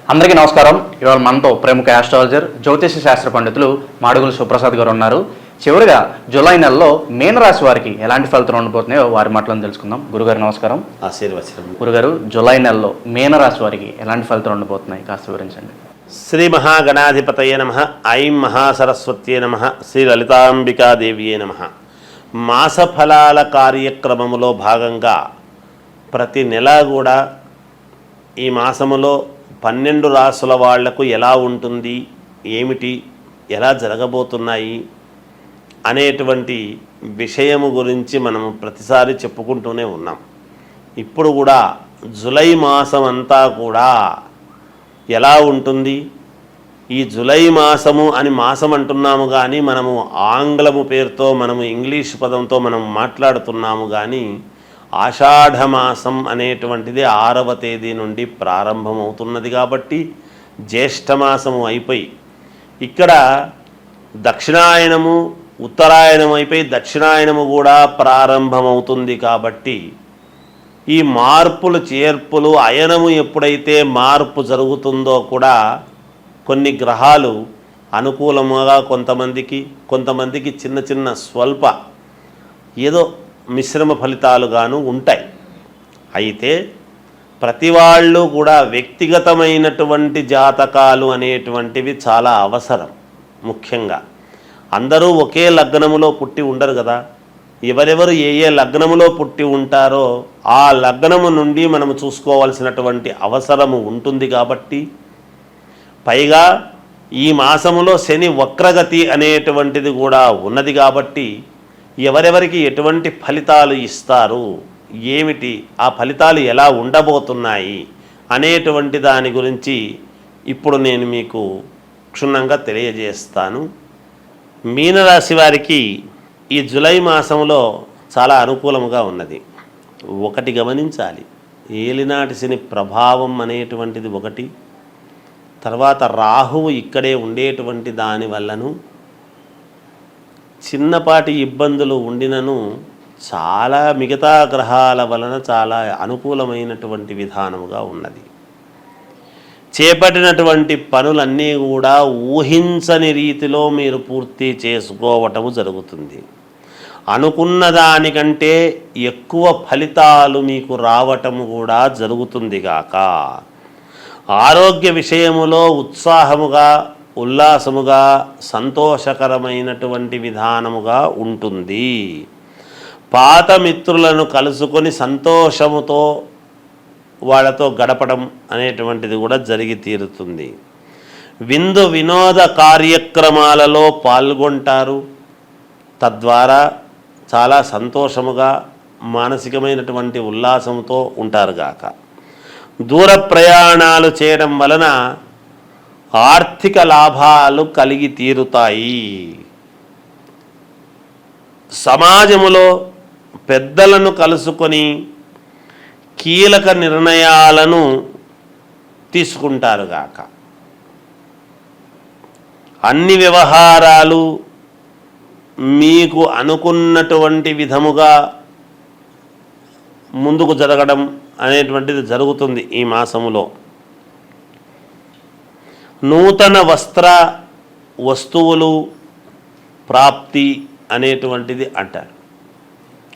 అందరికీ నమస్కారం. ఇవాళ మనతో ప్రముఖ ఆస్ట్రాలజర్ జ్యోతిష శాస్త్ర పండితులు మాడుగుల సుప్రసాద్ గారు ఉన్నారు. చివరిగా జూలై నెలలో మీనరాశి వారికి ఎలాంటి ఫలితాలు ఉండబోతున్నాయో వారి మాటలను తెలుసుకుందాం. గురుగారు నమస్కారం. గురుగారు, జూలై నెలలో మీనరాశి వారికి ఎలాంటి ఫలితాలు ఉండబోతున్నాయి కాస్త వివరించండి. శ్రీ మహాగణాధిపతయే నమః. ఐం మహాసరస్వత్యే నమః. శ్రీ లలితాంబికాదేవియే నమః. మాస ఫలాల కార్యక్రమములో భాగంగా ప్రతి నెల కూడా ఈ మాసములో 12 రాసుల వాళ్లకు ఎలా ఉంటుంది, ఏమిటి, ఎలా జరగబోతున్నాయి అనేటువంటి విషయము గురించి మనం ప్రతిసారి చెప్పుకుంటూనే ఉన్నాం. ఇప్పుడు కూడా జూలై మాసం అంతా కూడా ఎలా ఉంటుంది, ఈ జూలై మాసము అని మాసం అంటున్నాము కానీ మనము ఆంగ్లము పేరుతో మనము ఇంగ్లీష్ పదంతో మనం మాట్లాడుతున్నాము కానీ ఆషాఢమాసం అనేటువంటిది 6వ తేదీ నుండి ప్రారంభమవుతున్నది కాబట్టి జ్యేష్ఠమాసము అయిపోయి ఇక్కడ దక్షిణాయనము ఉత్తరాయణం అయిపోయి దక్షిణాయనము కూడా ప్రారంభమవుతుంది. కాబట్టి ఈ మార్పులు చేర్పులు అయనము ఎప్పుడైతే మార్పు జరుగుతుందో కూడా కొన్ని గ్రహాలు అనుకూలముగా కొంతమందికి చిన్న చిన్న స్వల్ప ఏదో మిశ్రమ ఫలితాలుగాను ఉంటాయి. అయితే ప్రతి వాళ్ళు కూడా వ్యక్తిగతమైనటువంటి జాతకాలు అనేటువంటివి చాలా అవసరం. ముఖ్యంగా అందరూ ఒకే లగ్నములో పుట్టి ఉండరు కదా. ఎవరెవరు ఏ లగ్నములో పుట్టి ఉంటారో ఆ లగ్నము నుండి మనము చూసుకోవాల్సినటువంటి అవసరము ఉంటుంది. కాబట్టి పైగా ఈ మాసములో శని వక్రగతి అనేటువంటిది కూడా ఉన్నది. కాబట్టి ఎవరెవరికి ఎటువంటి ఫలితాలు ఇస్తారు, ఏమిటి, ఆ ఫలితాలు ఎలా ఉండబోతున్నాయి అనేటువంటి దాని గురించి ఇప్పుడు నేను మీకు క్షుణ్ణంగా తెలియజేస్తాను. మీనరాశి వారికి ఈ జూలై మాసంలో చాలా అనుకూలముగా ఉన్నది. ఒకటి గమనించాలి, ఏలినాటి శని ప్రభావం అనేటువంటిది ఒకటి, తర్వాత రాహువు ఇక్కడే ఉండేటువంటి దాని వల్లను చిన్నపాటి ఇబ్బందులు ఉండినను చాలా మిగతా గ్రహాల వలన చాలా అనుకూలమైనటువంటి విధానముగా ఉన్నది. చేపట్టినటువంటి పనులన్నీ కూడా ఊహించని రీతిలో మీరు పూర్తి చేసుకోవటము జరుగుతుంది. అనుకున్న దానికంటే ఎక్కువ ఫలితాలు మీకు రావటము కూడా జరుగుతుంది గాక. ఆరోగ్య విషయములో ఉత్సాహముగా, ఉల్లాసముగా, సంతోషకరమైనటువంటి విధానముగా ఉంటుంది. పాత మిత్రులను కలుసుకొని సంతోషముతో వాళ్ళతో గడపడం అనేటువంటిది కూడా జరిగి తీరుతుంది. విందు వినోద కార్యక్రమాలలో పాల్గొంటారు. తద్వారా చాలా సంతోషముగా మానసికమైనటువంటి ఉల్లాసంతో ఉంటారు గాక. దూర ప్రయాణాలు చేయడం వలన ఆర్థిక లాభాలు కలిగి తీరుతాయి. సమాజములో పెద్దలను కలుసుకొని కీలక నిర్ణయాలను తీసుకుంటారు గాక. అన్ని వ్యవహారాలు మీకు అనుకున్నటువంటి విధముగా ముందుకు జరగడం అనేటువంటిది జరుగుతుంది. ఈ మాసములో నూతన వస్తువులు ప్రాప్తి అనేటువంటిది అంటారు.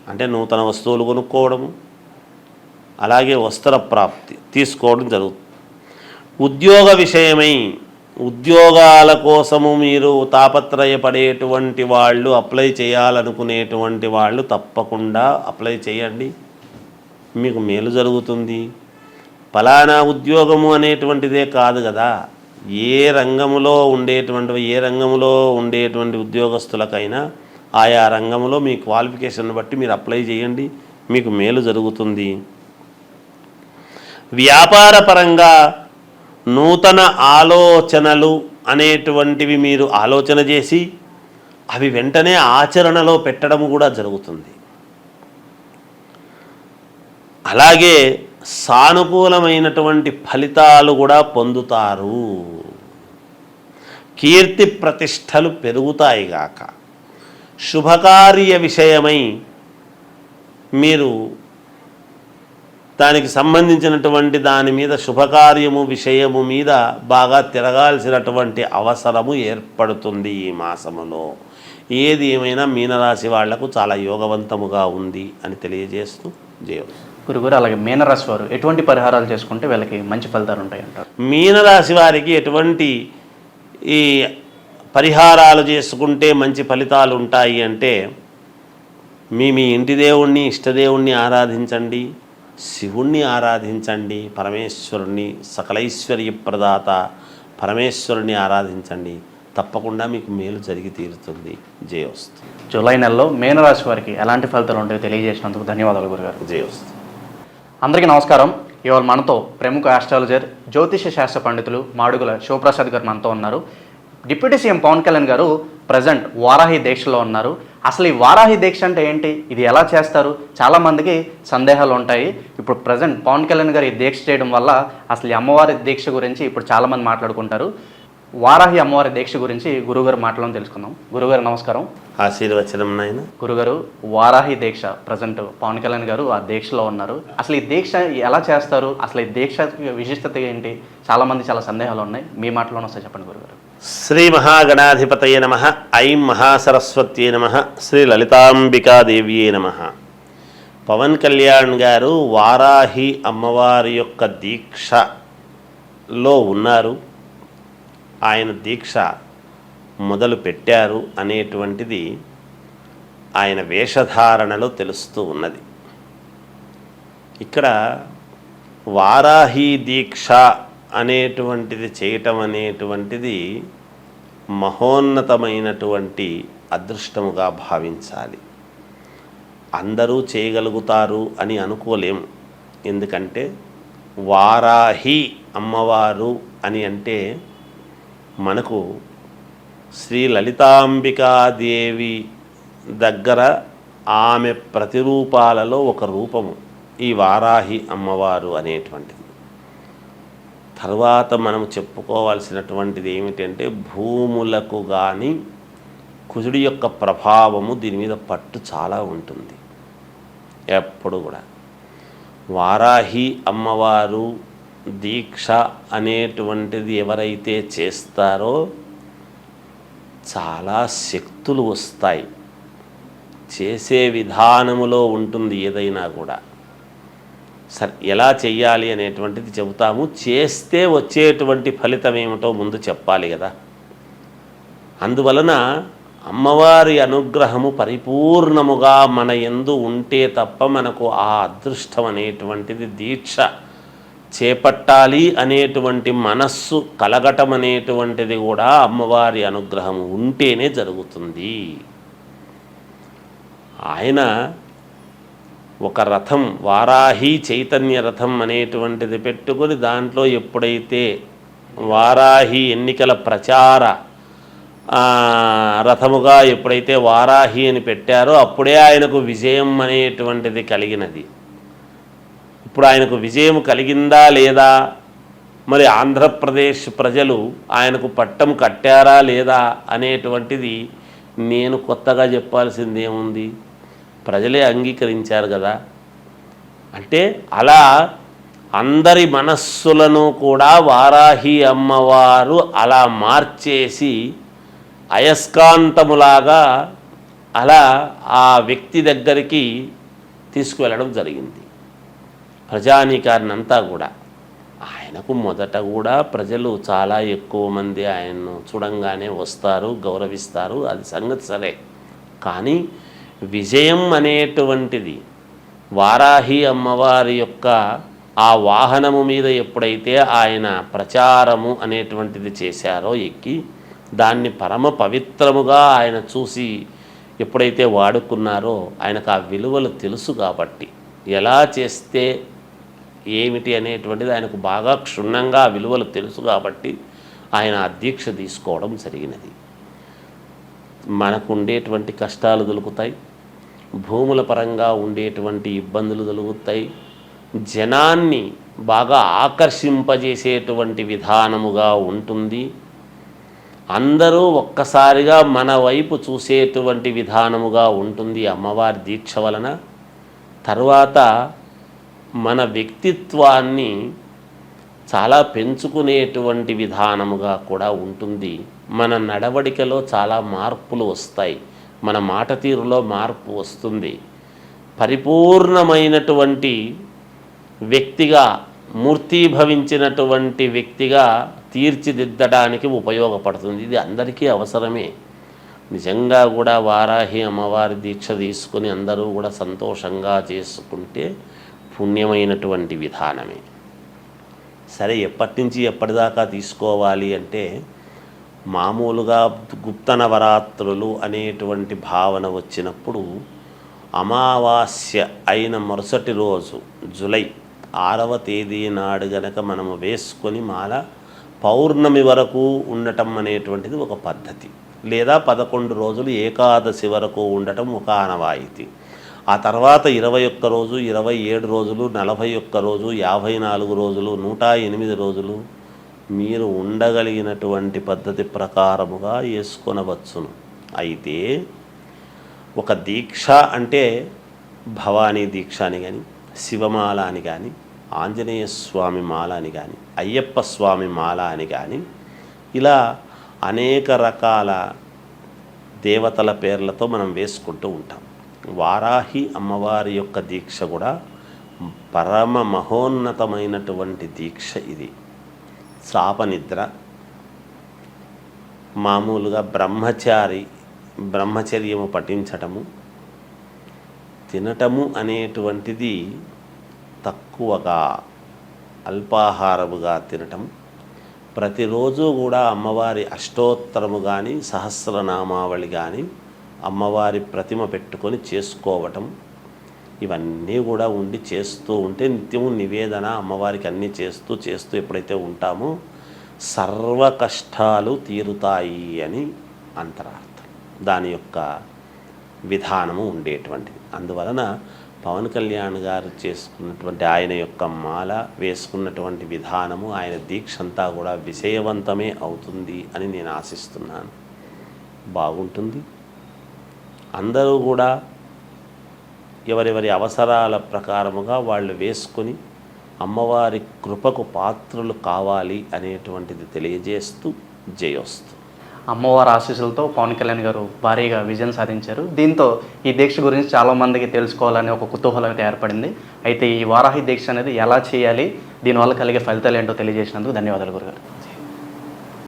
అంటే నూతన వస్తువులు కొనుక్కోవడము, అలాగే వస్త్ర ప్రాప్తి తీసుకోవడం జరుగుతుంది. ఉద్యోగ విషయమై ఉద్యోగాల కోసము మీరు తాపత్రయపడేటువంటి వాళ్ళు, అప్లై చేయాలనుకునేటువంటి వాళ్ళు తప్పకుండా అప్లై చేయండి, మీకు మేలు జరుగుతుంది. ఫలానా ఉద్యోగము అనేటువంటిదే కాదు కదా, ఏ రంగములో ఉండేటువంటి ఉద్యోగస్తులకైనా ఆయా రంగంలో మీ క్వాలిఫికేషన్ బట్టి మీరు అప్లై చేయండి, మీకు మేలు జరుగుతుంది. వ్యాపార పరంగా నూతన ఆలోచనలు అనేటువంటివి మీరు ఆలోచన చేసి అవి వెంటనే ఆచరణలో పెట్టడం కూడా జరుగుతుంది. అలాగే సానుకూలమైనటువంటి ఫలితాలు కూడా పొందుతారు. కీర్తి ప్రతిష్టలు పెరుగుతాయి గాక. శుభకార్య విషయమై మీరు దానికి సంబంధించినటువంటి దాని మీద శుభకార్యము విషయము మీద బాగా తిరగాల్సినటువంటి అవసరము ఏర్పడుతుంది ఈ మాసములో. ఏది ఏమైనా మీనరాశి వాళ్లకు చాలా యోగవంతముగా ఉంది అని తెలియజేస్తూ జయం. గురుగారు, అలాగే మీనరాశి వారు ఎటువంటి పరిహారాలు చేసుకుంటే వీళ్ళకి మంచి ఫలితాలు ఉంటాయి అంటారు? మీనరాశి వారికి ఎటువంటి ఈ పరిహారాలు చేసుకుంటే మంచి ఫలితాలు ఉంటాయి అంటే, మీ ఇంటి దేవుణ్ణి ఇష్టదేవుణ్ణి ఆరాధించండి, శివుణ్ణి ఆరాధించండి, పరమేశ్వరుణ్ణి సకలైశ్వర్య ప్రదాత పరమేశ్వరుణ్ణి ఆరాధించండి. తప్పకుండా మీకు మేలు జరిగి తీరుతుంది. జయోస్తు. జూలై నెలలో మీనరాశి వారికి ఎలాంటి ఫలితాలు ఉంటాయో తెలియజేసినందుకు ధన్యవాదాలు గురుగారు. జయోస్తు. అందరికీ నమస్కారం. ఇవాళ మనతో ప్రముఖ ఆస్ట్రాలజర్, జ్యోతిష శాస్త్ర పండితులు మాడుగుల శివప్రసాద్ గారు మనతో ఉన్నారు. డిప్యూటీ సీఎం పవన్ కళ్యాణ్ గారు ప్రజెంట్ వారాహి దీక్షలో ఉన్నారు. అసలు ఈ వారాహి దీక్ష అంటే ఏంటి, ఇది ఎలా చేస్తారు, చాలామందికి సందేహాలు ఉంటాయి. ఇప్పుడు ప్రజెంట్ పవన్ కళ్యాణ్ గారు ఈ దీక్ష చేయడం వల్ల అసలు ఈ అమ్మవారి దీక్ష గురించి ఇప్పుడు చాలామంది మాట్లాడుకుంటారు. వారాహి అమ్మవారి దీక్ష గురించి గురుగారు మాటలను తెలుసుకుందాం. గురుగారు నమస్కారం. ఆశీర్వచనం నాయన. గురుగారు, వారాహి దీక్ష ప్రజెంట్ పవన్ కళ్యాణ్ గారు ఆ దీక్షలో ఉన్నారు. అసలు ఈ దీక్ష ఎలా చేస్తారు, అసలు ఈ దీక్ష విశిష్టత ఏంటి, చాలామంది చాలా సందేహాలు ఉన్నాయి. మీ మాటలోనే వస్తాయి, చెప్పండి గురుగారు. శ్రీ మహాగణాధిపతయే నమః. ఐం మహాసరస్వత్యే నమః. శ్రీ లలితాంబికాదేవ్యే నమః. పవన్ కళ్యాణ్ గారు వారాహి అమ్మవారి యొక్క దీక్షలో ఉన్నారు. ఆయన దీక్ష మొదలు పెట్టారు అనేటువంటిది ఆయన వేషధారణలో తెలుస్తూ ఉన్నది. ఇక్కడ వారాహి దీక్ష అనేటువంటిది చేయటం అనేటువంటిది మహోన్నతమైనటువంటి అదృష్టముగా భావించాలి. అందరూ చేయగలుగుతారు అని అనుకోలేం. ఎందుకంటే వారాహి అమ్మవారు అని అంటే మనకు శ్రీ లలితాంబికాదేవి దగ్గర ఆమె ప్రతిరూపాలలో ఒక రూపము ఈ వారాహి అమ్మవారు అనేటువంటిది. తర్వాత మనం చెప్పుకోవాల్సినటువంటిది ఏమిటంటే, భూములకు కానీ కుజుడి యొక్క ప్రభావము దీని మీద పట్టు చాలా ఉంటుంది. ఎప్పుడు కూడా వారాహి అమ్మవారు దీక్ష అనేటువంటిది ఎవరైతే చేస్తారో చాలా శక్తులు వస్తాయి. చేసే విధానములో ఉంటుంది ఏదైనా కూడా. సరే, ఎలా చెయ్యాలి అనేటువంటిది చెబుతాము. చేస్తే వచ్చేటువంటి ఫలితం ఏమిటో ముందు చెప్పాలి కదా. అందువలన అమ్మవారి అనుగ్రహము పరిపూర్ణముగా మన యందు ఉంటే తప్ప మనకు ఆ అదృష్టం అనేటువంటిది, దీక్ష చేపట్టాలి అనేటువంటి మనస్సు కలగటం అనేటువంటిది కూడా అమ్మవారి అనుగ్రహం ఉంటేనే జరుగుతుంది. ఆయన ఒక రథం, వారాహి చైతన్య రథం అనేటువంటిది పెట్టుకొని దాంట్లో ఎప్పుడైతే వారాహి ఎన్నికల ప్రచార రథముగా ఎప్పుడైతే వారాహి అని పెట్టారో అప్పుడే ఆయనకు విజయం అనేటువంటిది కలిగినది. ఇప్పుడు ఆయనకు విజయం కలిగిందా లేదా, మరి ఆంధ్రప్రదేశ్ ప్రజలు ఆయనకు పట్టం కట్టారా లేదా అనేటువంటిది నేను కొత్తగా చెప్పాల్సింది ఏముంది, ప్రజలే అంగీకరించారు కదా. అంటే అలా అందరి మనస్సులను కూడా వారాహి అమ్మవారు అలా మార్చేసి అయస్కాంతములాగా అలా ఆ వ్యక్తి దగ్గరికి తీసుకువెళ్ళడం జరిగింది. ప్రజానీకారినంతా కూడా ఆయనకు మొదట కూడా ప్రజలు చాలా ఎక్కువ మంది ఆయన్ను చూడంగానే వస్తారు, గౌరవిస్తారు, అది సంగతి సరే. కానీ విజయం అనేటువంటిది వారాహి అమ్మవారి యొక్క ఆ వాహనము మీద ఎప్పుడైతే ఆయన ప్రచారము అనేటువంటిది చేశారో, ఎక్కి దాన్ని పరమ పవిత్రముగా ఆయన చూసి ఎప్పుడైతే వాడుకున్నారో ఆయనకు ఆ విలువలు తెలుసు కాబట్టి, ఎలా చేస్తే ఏమిటి అనేటువంటిది ఆయనకు బాగా క్షుణ్ణంగా విలువలు తెలుసు కాబట్టి ఆయన ఆ దీక్ష తీసుకోవడం జరిగినది. మనకు ఉండేటువంటి కష్టాలు దొరుకుతాయి, భూముల పరంగా ఉండేటువంటి ఇబ్బందులు దొరుకుతాయి, జనాన్ని బాగా ఆకర్షింపజేసేటువంటి విధానముగా ఉంటుంది, అందరూ ఒక్కసారిగా మన వైపు చూసేటువంటి విధానముగా ఉంటుంది అమ్మవారి దీక్ష వలన. తర్వాత మన వ్యక్తిత్వాన్ని చాలా పెంచుకునేటువంటి విధానముగా కూడా ఉంటుంది. మన నడవడికలో చాలా మార్పులు వస్తాయి, మన మాట తీరులో మార్పు వస్తుంది. పరిపూర్ణమైనటువంటి వ్యక్తిగా, మూర్తీభవించినటువంటి వ్యక్తిగా తీర్చిదిద్దడానికి ఉపయోగపడుతుంది. ఇది అందరికీ అవసరమే. నిజంగా కూడా వారాహి అమ్మవారి దీక్ష తీసుకుని అందరూ కూడా సంతోషంగా చేసుకుంటే పుణ్యమైనటువంటి విధానమే. సరే, ఎప్పటి నుంచి ఎప్పటిదాకా తీసుకోవాలి అంటే, మామూలుగా గుప్త నవరాత్రులు అనేటువంటి భావన వచ్చినప్పుడు అమావాస్య అయిన మరుసటి రోజు జూలై 6వ తేదీ నాడు గనక మనము వేసుకొని మాల పౌర్ణమి వరకు ఉండటం అనేటువంటిది ఒక పద్ధతి. లేదా 11 రోజులు ఏకాదశి వరకు ఉండటం ఒక ఆనవాయితీ. ఆ తర్వాత 21 రోజు, 27 రోజులు, 41 రోజు, 54 రోజులు, 108 రోజులు మీరు ఉండగలిగినటువంటి పద్ధతి ప్రకారముగా వేసుకొనవచ్చును. అయితే ఒక దీక్ష అంటే భవానీ దీక్ష అని కానీ, శివమాల అని కానీ, ఆంజనేయ స్వామి మాల అని కానీ, అయ్యప్ప స్వామి మాల అని కానీ, ఇలా అనేక రకాల దేవతల పేర్లతో మనం వేసుకుంటూ ఉంటాం. వారాహి అమ్మవారి యొక్క దీక్ష కూడా పరమ మహోన్నతమైనటువంటి దీక్ష. ఇది శాపనిద్ర, మామూలుగా బ్రహ్మచర్యము పఠించటము, తినటము అనేటువంటిది తక్కువగా, అల్పాహారముగా తినటము, ప్రతిరోజు కూడా అమ్మవారి అష్టోత్తరము కానీ, సహస్రనామావళి కానీ, అమ్మవారి ప్రతిమ పెట్టుకొని చేసుకోవటం, ఇవన్నీ కూడా ఉండి చేస్తూ ఉంటే నిత్యము నివేదన అమ్మవారికి అన్నీ చేస్తూ ఎప్పుడైతే ఉంటామో సర్వ కష్టాలు తీరుతాయి అని అంతరార్థం. దాని యొక్క విధానము ఉండేటువంటిది. అందువలన పవన్ కళ్యాణ్ గారు చేసుకున్నటువంటి ఆయన యొక్క మాల వేసుకున్నటువంటి విధానము, ఆయన దీక్ష అంతా కూడా విజయవంతమే అవుతుంది అని నేను ఆశిస్తున్నాను. బాగుంటుంది. అందరూ కూడా ఎవరెవరి అవసరాల ప్రకారముగా వాళ్ళు వేసుకొని అమ్మవారి కృపకు పాత్రులు కావాలి అనేటువంటిది తెలియజేస్తూ జయోస్తు. అమ్మవారి ఆశీస్సులతో పవన్ కళ్యాణ్ గారు భారీగా విజయం సాధించారు. దీంతో ఈ దీక్ష గురించి చాలామందికి తెలుసుకోవాలని ఒక కుతూహలం అయితే ఏర్పడింది. అయితే ఈ వారాహి దీక్ష అనేది ఎలా చేయాలి, దీనివల్ల కలిగే ఫలితాలు ఏంటో తెలియజేసినందుకు ధన్యవాదాలు గురుగారు.